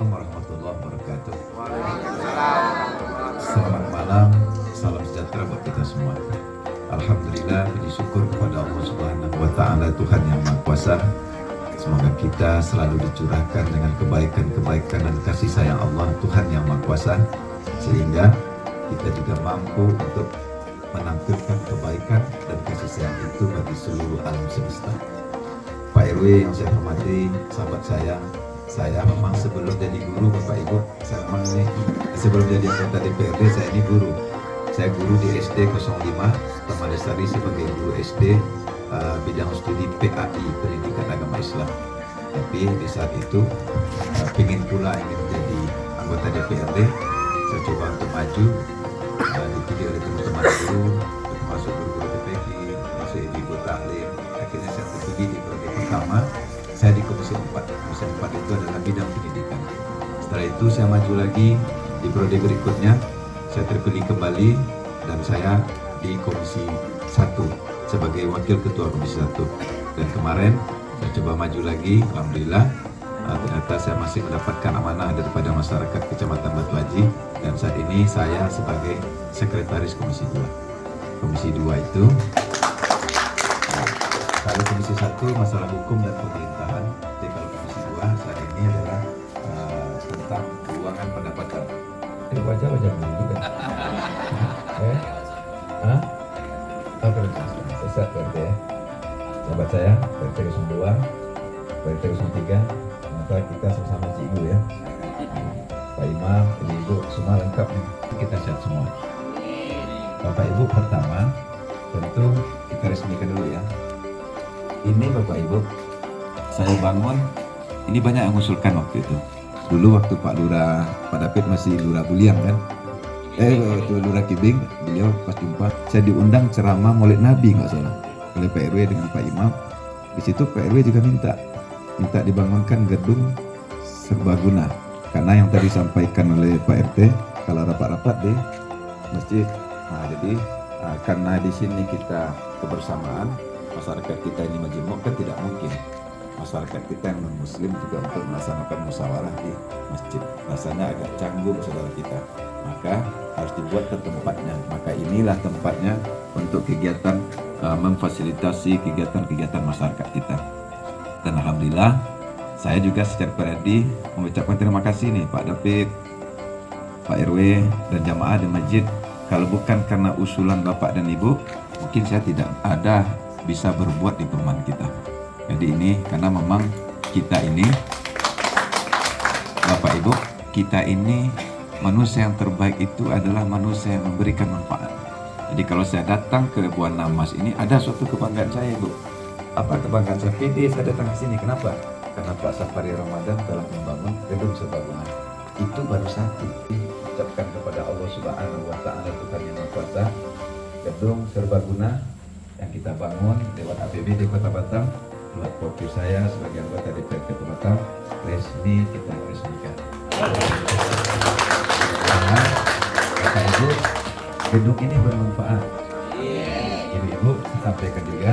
Assalamualaikum warahmatullahi wabarakatuh. Selamat malam, salam sejahtera buat kita semua. Alhamdulillah, puji syukur kepada Allah Subhanahu wa Ta'ala, Tuhan yang Maha Kuasa. Semoga kita selalu dicurahkan dengan kebaikan-kebaikan dan kasih sayang Allah, Tuhan yang Maha Kuasa, sehingga kita juga mampu untuk menampilkan kebaikan dan kasih sayang itu bagi seluruh alam semesta. Pak RW yang saya hormati, sahabat saya memang sebelum jadi guru Bapak Ibu, saya memang ini sebelum jadi anggota DPRD saya ini guru. Saya guru di SD 05 Taman Lestari sebagai guru SD bidang studi PAI, Pendidikan Agama Islam. Tapi di saat itu ingin pula menjadi anggota DPRD, saya coba untuk maju, dipilih oleh teman-teman guru, termasuk guru-guru TPQ, termasuk ibu taklim. Akhirnya saya terpilih di periode pertama. Saya di Komisi 4. Komisi 4 itu adalah bidang pendidikan. Setelah itu saya maju lagi di periode berikutnya. Saya terpilih kembali dan saya di Komisi 1 sebagai Wakil Ketua Komisi 1. Dan kemarin saya coba maju lagi, alhamdulillah. Ternyata saya masih mendapatkan amanah daripada masyarakat Kecamatan Batu Haji, dan saat ini saya sebagai Sekretaris Komisi 2. Komisi 2 itu kalau Komisi 1 masalah hukum dan pemerintahan, jadi kalau Komisi 2 saat ini adalah tentang keuangan pendapatan. Wajah-wajah dulu kan? Oke, sesat PRT ya. Sahabat saya, PRT 02, PRT 03, maka kita sama-sama cikgu ya. Pak Imam, Ibu, semua lengkap nih. Kita sehat semua. Bapak Ibu, pertama, tentu kita resmikan dulu ya. Ini Bapak Ibu, saya bangun, ini banyak yang mengusulkan waktu itu. Dulu waktu Pak Lurah, Pak David masih Lurah Buliang kan? Waktu Lurah Kibing, beliau pas jumpa, saya diundang ceramah Maulid Nabi nggak salah, oleh Pak RW dengan Pak Imam. Di situ Pak RW juga minta dibangunkan gedung serbaguna. Karena yang tadi disampaikan oleh Pak RT, kalau rapat-rapat di masjid. Nah, jadi karena di sini kita kebersamaan, masyarakat kita ini majemuk kan tidak mungkin masyarakat kita yang non muslim juga untuk melaksanakan musyawarah di masjid, rasanya agak canggung saudara kita, maka harus dibuat ke tempatnya. Maka inilah tempatnya untuk kegiatan memfasilitasi kegiatan-kegiatan masyarakat kita. Dan alhamdulillah saya juga secara pribadi mengucapkan terima kasih nih Pak David, Pak RW dan jamaah di masjid. Kalau bukan karena usulan Bapak dan Ibu, mungkin saya tidak ada bisa berbuat di perumahan kita. Jadi ini karena memang kita ini Bapak Ibu, kita ini manusia yang terbaik itu adalah manusia yang memberikan manfaat. Jadi kalau saya datang ke Buah Namas ini ada suatu kebanggaan saya Ibu. Apa kebanggaan saya? PD saya datang ke sini. Kenapa? Karena Pak Safari Ramadan telah membangun gedung serbaguna. Itu baru satu. Ucapkan kepada Allah Subhanahu wa Ta'ala, Tuhan yang Maha Kuasa, gedung serbaguna yang kita bangun lewat APBD Kota Batam, lewat wakil saya sebagai anggota DPRD Kota Batam, resmi kita resmikan. Karena Bapak Ibu, gedung ini bermanfaat. Ibu-ibu sampaikan juga,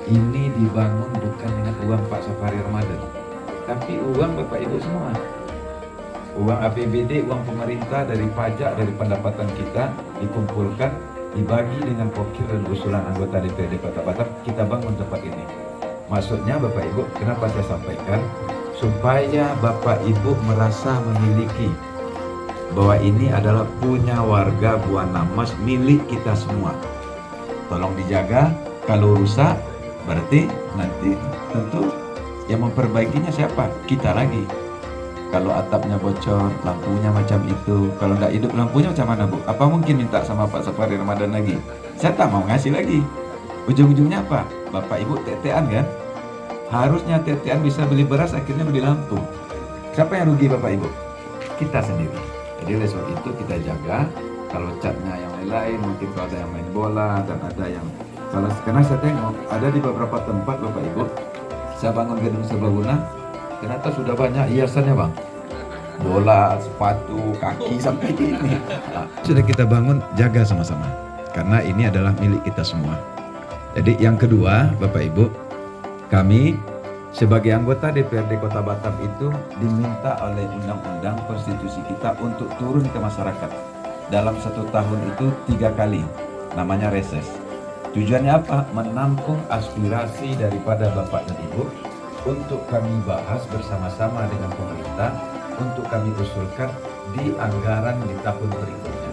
ini dibangun bukan dengan uang Pak Safari Ramadan, tapi uang Bapak Ibu semua. Uang APBD, uang pemerintah, dari pajak, dari pendapatan kita dikumpulkan, dibagi dengan wakil dan usulan anggota DPRD Kota Batam, kita bangun tempat ini. Maksudnya Bapak Ibu, kenapa saya sampaikan? Supaya Bapak Ibu merasa memiliki bahwa ini adalah punya warga Buah Namas, milik kita semua. Tolong dijaga, kalau rusak berarti nanti tentu yang memperbaikinya siapa? Kita lagi. Kalau atapnya bocor, lampunya macam itu, kalau tidak hidup lampunya macam mana Bu? Apa mungkin minta sama Pak Safari Ramadan lagi? Saya tak mau ngasih lagi. Ujung-ujungnya apa? Bapak Ibu tetean kan? Harusnya tetean bisa beli beras, akhirnya beli lampu. Siapa yang rugi Bapak Ibu? Kita sendiri. Jadi oleh sebab itu kita jaga. Kalau catnya yang lain, mungkin kalau ada yang main bola dan ada yang karena saya tengok ada di beberapa tempat Bapak Ibu, saya bangun gedung serbaguna, ternyata sudah banyak hiasannya Bang. Bola, sepatu, kaki sampai ini. Sudah kita bangun, jaga sama-sama. Karena ini adalah milik kita semua. Jadi yang kedua Bapak Ibu, kami Sebagai anggota DPRD Kota Batam itu diminta oleh undang-undang konstitusi kita untuk turun ke masyarakat. Dalam 1 tahun itu 3 kali, namanya reses. Tujuannya apa? Menampung aspirasi daripada Bapak dan Ibu untuk kami bahas bersama-sama dengan pemerintah, untuk kami usulkan di anggaran di tahun berikutnya.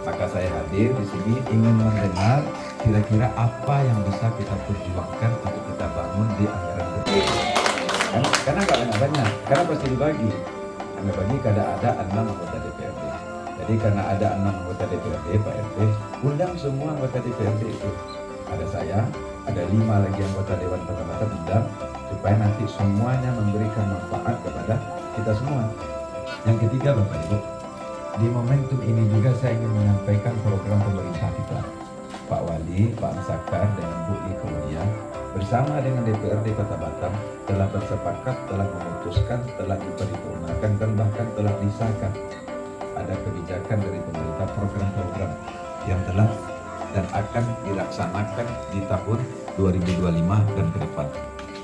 Maka saya hadir di sini ingin mendengar kira-kira apa yang bisa kita perjuangkan untuk kita bangun di anggaran berikutnya. Karena nggak banyak, karena pasti dibagi. Kami bagi kada ada 6 anggota DPRD. Jadi karena ada 6 anggota DPRD, Pak RT, undang semua anggota DPRD itu. Ada saya, ada 5 lagi anggota Dewan Kota Batam undang, supaya nanti semuanya memberikan manfaat kepada kita semua. Yang ketiga Bapak Ibu, di momentum ini juga saya ingin menyampaikan program pemerintah kita. Pak Wali, Pak Ansakar dengan Bu Ikodia bersama dengan DPRD Kota Batam telah bersepakat, telah memutuskan, telah diparipurnakan dan bahkan telah disahkan. Ada kebijakan dari pemerintah, program-program yang telah dan akan dilaksanakan di tahun 2025 dan ke depan.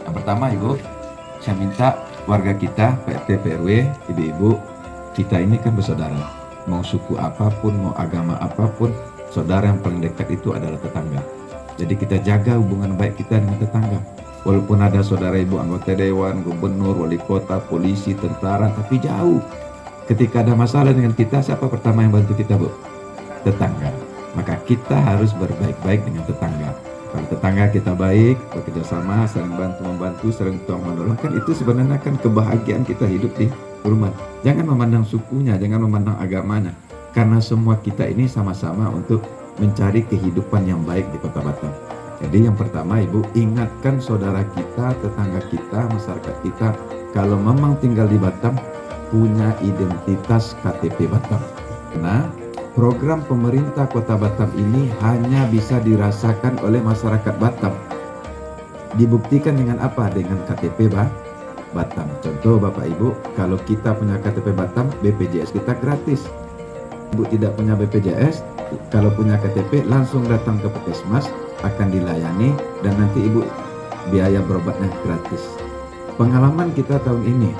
Yang pertama Ibu, saya minta warga kita, PRT, PRW, ibu-ibu, kita ini kan bersaudara. Mau suku apapun, mau agama apapun, saudara yang paling dekat itu adalah tetangga. Jadi kita jaga hubungan baik kita dengan tetangga. Walaupun ada saudara ibu anggota dewan, gubernur, wali kota, polisi, tentara, tapi jauh. Ketika ada masalah dengan kita, siapa pertama yang bantu kita, Bu? Tetangga. Maka kita harus berbaik-baik dengan tetangga. Kalau tetangga kita baik, bekerja sama, saling bantu-membantu, saling tolong-menolong, kan itu sebenarnya kan kebahagiaan kita hidup di rumah. Jangan memandang sukunya, jangan memandang agamanya. Karena semua kita ini sama-sama untuk mencari kehidupan yang baik di Kota Batam. Jadi yang pertama Ibu, ingatkan saudara kita, tetangga kita, masyarakat kita, kalau memang tinggal di Batam, punya identitas KTP Batam. Karena program pemerintah Kota Batam ini hanya bisa dirasakan oleh masyarakat Batam. Dibuktikan dengan apa? Dengan KTP Batam. Contoh Bapak Ibu, kalau kita punya KTP Batam, BPJS kita gratis. Ibu tidak punya BPJS, kalau punya KTP langsung datang ke Puskesmas, akan dilayani dan nanti Ibu biaya berobatnya gratis. Pengalaman kita tahun ini,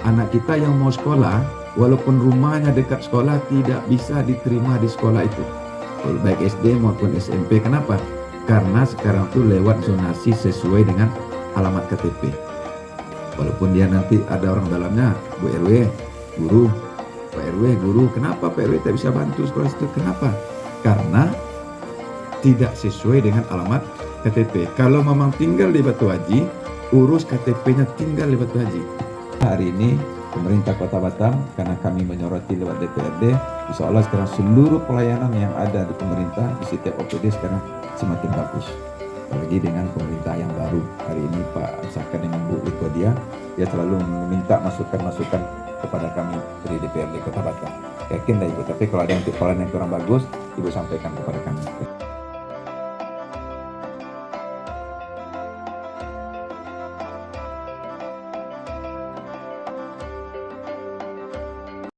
anak kita yang mau sekolah, walaupun rumahnya dekat sekolah, tidak bisa diterima di sekolah itu, baik SD maupun SMP. Kenapa? Karena sekarang itu lewat zonasi sesuai dengan alamat KTP. Walaupun dia nanti ada orang dalamnya, Bu RW, guru, Pak RW, guru. Kenapa Pak RW tak bisa bantu sekolah itu? Kenapa? Karena tidak sesuai dengan alamat KTP. Kalau memang tinggal di Batu Haji, urus KTP-nya tinggal di Batu Haji. Hari ini pemerintah Kota Batam, karena kami menyoroti lewat DPRD, insya Allah sekarang seluruh pelayanan yang ada di pemerintah di setiap OPD sekarang semakin bagus. Apalagi dengan pemerintah yang baru. Hari ini Pak Ansakar dengan Bu Ikodia, dia selalu meminta masukan-masukan kepada kami dari DPRD Kota Batam. Yakin dah Ibu, tapi kalau ada yang pelayanan yang kurang bagus, Ibu sampaikan kepada kami.